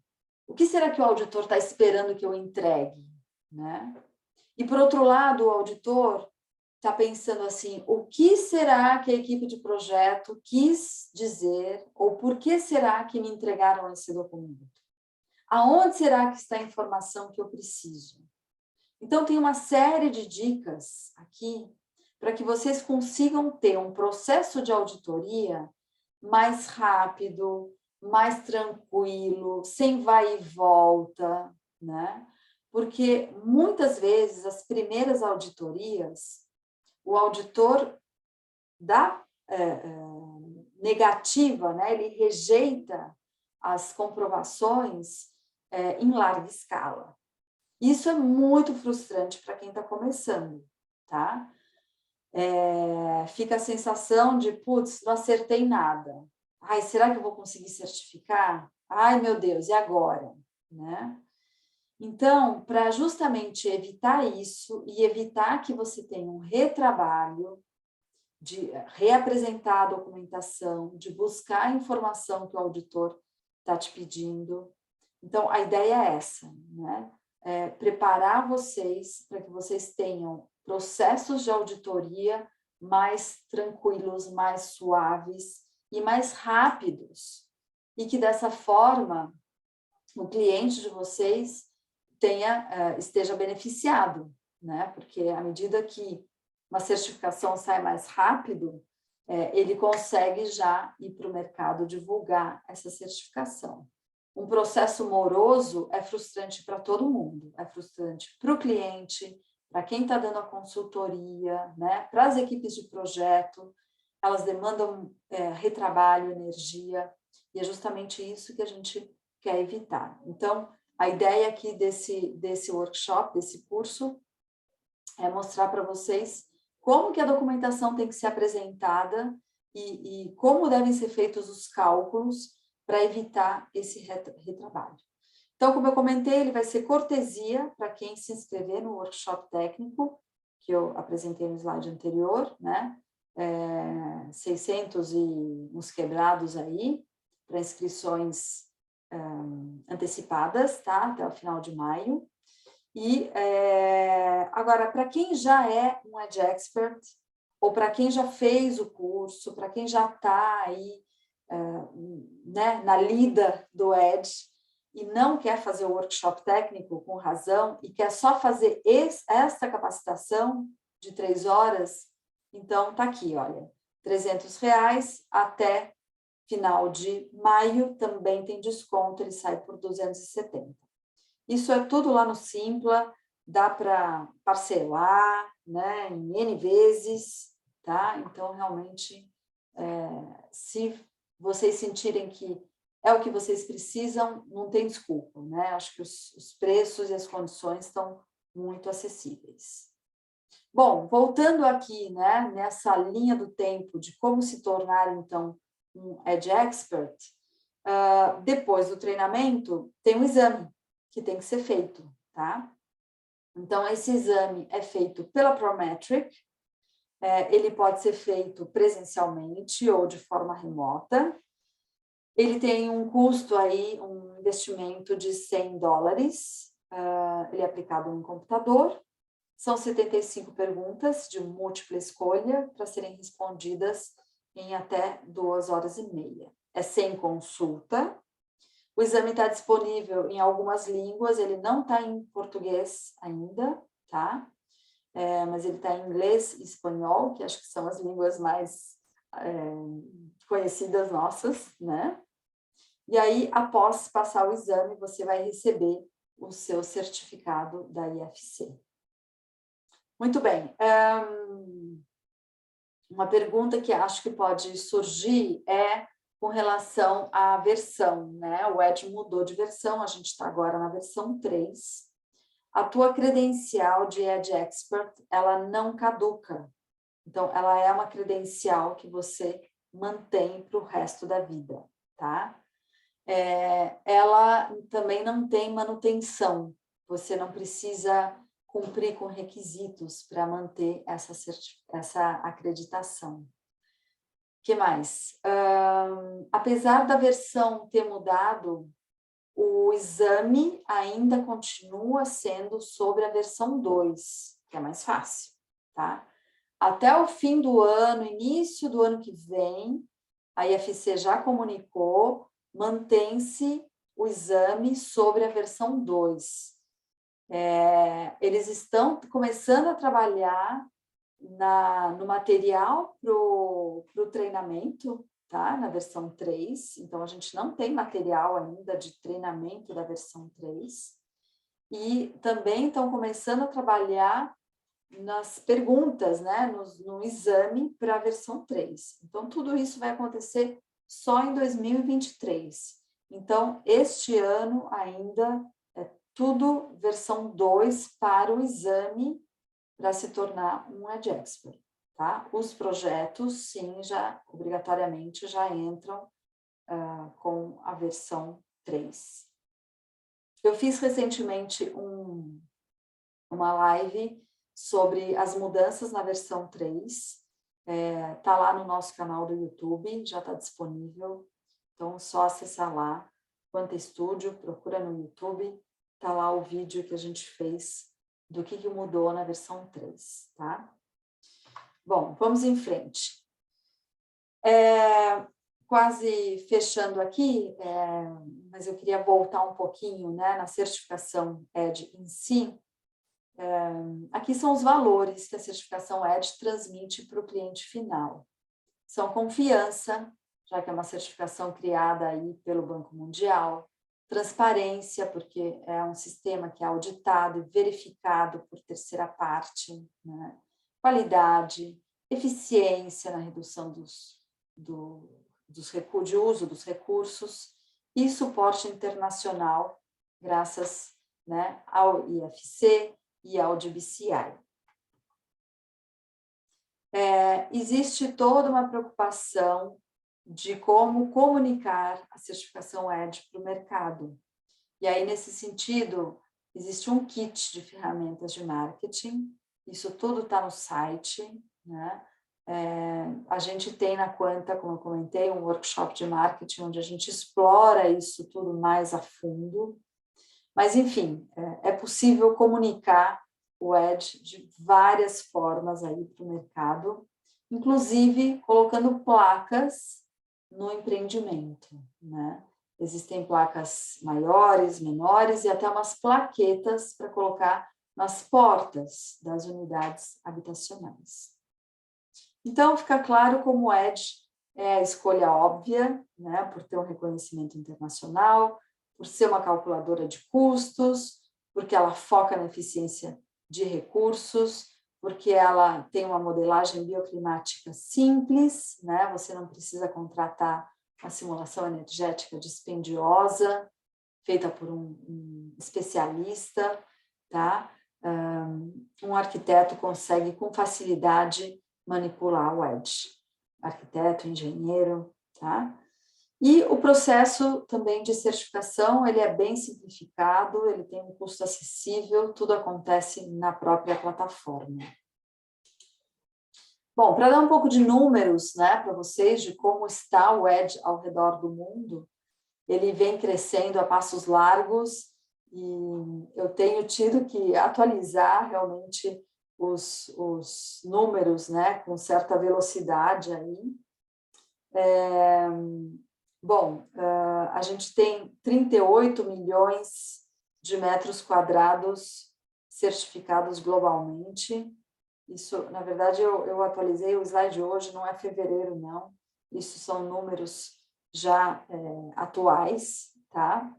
O que será que o auditor está esperando que eu entregue? Né? E, por outro lado, o auditor está pensando assim, o que será que a equipe de projeto quis dizer ou por que será que me entregaram esse documento? Aonde será que está a informação que eu preciso? Então, tem uma série de dicas aqui para que vocês consigam ter um processo de auditoria mais rápido, mais tranquilo, sem vai e volta, né? Porque muitas vezes as primeiras auditorias, o auditor dá negativa, né? Ele rejeita as comprovações em larga escala. Isso é muito frustrante para quem está começando, tá? Fica a sensação de, putz, não acertei nada. Ai, será que eu vou conseguir certificar? Ai, meu Deus, e agora? Né? Então, para justamente evitar isso e evitar que você tenha um retrabalho, de reapresentar a documentação, de buscar a informação que o auditor está te pedindo. Então, a ideia é essa, né? Preparar vocês para que vocês tenham processos de auditoria mais tranquilos, mais suaves e mais rápidos. E que dessa forma o cliente de vocês esteja beneficiado, né? Porque à medida que uma certificação sai mais rápido, ele consegue já ir para o mercado divulgar essa certificação. Um processo moroso é frustrante para todo mundo, é frustrante para o cliente, para quem está dando a consultoria, né? Para as equipes de projeto, elas demandam retrabalho, energia, e é justamente isso que a gente quer evitar. Então, a ideia aqui desse workshop, desse curso, é mostrar para vocês como que a documentação tem que ser apresentada e como devem ser feitos os cálculos para evitar esse retrabalho. Então, como eu comentei, ele vai ser cortesia para quem se inscrever no workshop técnico, que eu apresentei no slide anterior, né? 600 e uns quebrados aí, para inscrições antecipadas, tá? Até o final de maio. E, agora, para quem já é um Edge Expert, ou para quem já fez o curso, para quem já está aí né, na lida do Edge, e não quer fazer o workshop técnico com razão, e quer só fazer esta capacitação de 3 horas, então tá aqui, olha, R$300 até final de maio, também tem desconto, ele sai por 270. Isso é tudo lá no Simpla, dá para parcelar, né, em N vezes, tá? Então, realmente, se vocês sentirem que é o que vocês precisam, não tem desculpa, né? Acho que os preços e as condições estão muito acessíveis. Bom, voltando aqui, né, nessa linha do tempo de como se tornar, então, um Edge Expert, depois do treinamento, tem um exame que tem que ser feito, tá? Então, esse exame é feito pela Prometric, ele pode ser feito presencialmente ou de forma remota. Ele tem um custo aí, um investimento de $100, ele é aplicado no computador. São 75 perguntas de múltipla escolha para serem respondidas em até 2 horas e meia. É sem consulta. O exame está disponível em algumas línguas, ele não está em português ainda, tá? Mas ele está em inglês e espanhol, que acho que são as línguas mais conhecidas nossas, né? E aí, após passar o exame, você vai receber o seu certificado da IFC. Muito bem. Uma pergunta que acho que pode surgir é com relação à versão, né? O Edge mudou de versão, a gente está agora na versão 3. A tua credencial de Edge Expert, ela não caduca. Então, ela é uma credencial que você mantém para o resto da vida, tá? Ela também não tem manutenção. Você não precisa cumprir com requisitos para manter essa acreditação. O que mais? Apesar da versão ter mudado, o exame ainda continua sendo sobre a versão 2, que é mais fácil, tá? Até o fim do ano, início do ano que vem, a IFC já comunicou, mantém-se o exame sobre a versão 2. Eles estão começando a trabalhar no material para o treinamento, tá? Na versão 3. Então, a gente não tem material ainda de treinamento da versão 3. E também estão começando a trabalhar nas perguntas, né? No exame para a versão 3. Então, tudo isso vai acontecer só em 2023. Então, este ano ainda é tudo versão 2 para o exame para se tornar um Edge Expert, tá? Os projetos, sim, já obrigatoriamente já entram com a versão 3. Eu fiz recentemente uma live sobre as mudanças na versão 3, tá lá no nosso canal do YouTube, já está disponível, então só acessar lá, Quanta Estúdio, procura no YouTube, tá lá o vídeo que a gente fez do que mudou na versão 3, tá? Bom, vamos em frente. Quase fechando aqui, mas eu queria voltar um pouquinho, né, na certificação Edge em si. Aqui são os valores que a certificação Edge transmite para o cliente final. São confiança, já que é uma certificação criada aí pelo Banco Mundial, transparência, porque é um sistema que é auditado e verificado por terceira parte, né? Qualidade, eficiência na redução de uso dos recursos e suporte internacional, graças, né, ao IFC e ao DBCI. Existe toda uma preocupação de como comunicar a certificação Edge para o mercado. E aí, nesse sentido, existe um kit de ferramentas de marketing, isso tudo está no site, né? A gente tem na Quanta, como eu comentei, um workshop de marketing onde a gente explora isso tudo mais a fundo. Mas, enfim, é possível comunicar o Edge de várias formas aí para o mercado, inclusive colocando placas no empreendimento, né? Existem placas maiores, menores e até umas plaquetas para colocar nas portas das unidades habitacionais. Então, fica claro como o Edge é a escolha óbvia, né, por ter um reconhecimento internacional, por ser uma calculadora de custos, porque ela foca na eficiência de recursos, porque ela tem uma modelagem bioclimática simples, né, você não precisa contratar uma simulação energética dispendiosa, feita por um especialista, tá? Um arquiteto consegue com facilidade manipular o Edge, arquiteto, engenheiro, tá? E o processo também de certificação, ele é bem simplificado, ele tem um custo acessível, tudo acontece na própria plataforma. Bom, para dar um pouco de números, né, para vocês, de como está o Edge ao redor do mundo, ele vem crescendo a passos largos e eu tenho tido que atualizar realmente os números, né, com certa velocidade aí. Bom, a gente tem 38 milhões de metros quadrados certificados globalmente. Isso, na verdade, eu atualizei o slide hoje, não é fevereiro, não. Isso são números já atuais, tá?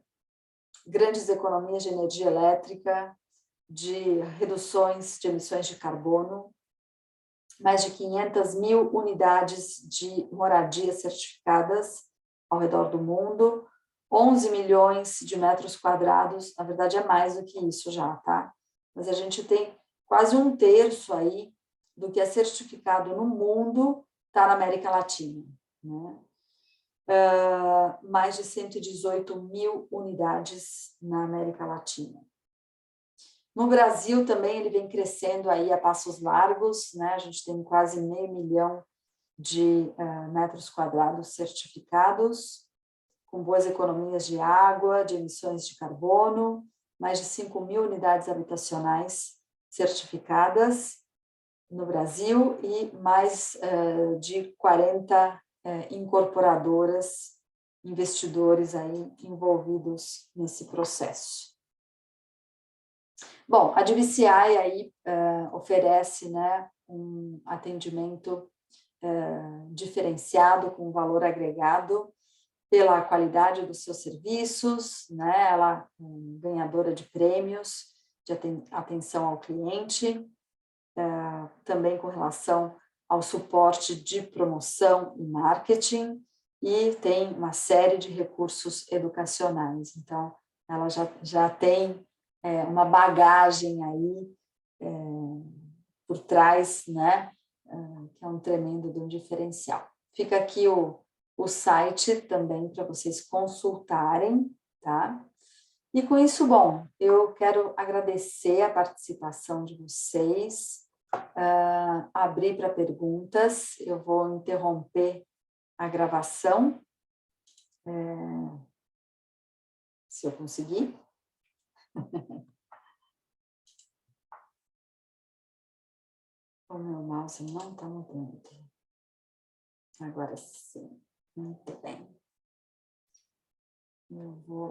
Grandes economias de energia elétrica, de reduções de emissões de carbono, mais de 500 mil unidades de moradia certificadas ao redor do mundo, 11 milhões de metros quadrados, na verdade é mais do que isso já, tá? Mas a gente tem quase um terço aí do que é certificado no mundo está na América Latina, né? Mais de 118 mil unidades na América Latina. No Brasil também ele vem crescendo aí a passos largos, né? A gente tem quase 500 mil de metros quadrados certificados, com boas economias de água, de emissões de carbono, mais de 5 mil unidades habitacionais certificadas no Brasil e mais de 40 incorporadoras, investidores aí envolvidos nesse processo. Bom, a DBCI aí oferece, né, um atendimento diferenciado com valor agregado pela qualidade dos seus serviços, né, ela é ganhadora de prêmios de atenção ao cliente, também com relação ao suporte de promoção e marketing, e tem uma série de recursos educacionais. Então, ela já tem uma bagagem aí por trás, né, que é um tremendo de um diferencial. Fica aqui o site também para vocês consultarem, tá? E com isso, bom, eu quero agradecer a participação de vocês, abrir para perguntas, eu vou interromper a gravação, se eu conseguir. O meu mouse não está mudando. Agora sim, muito bem. Eu vou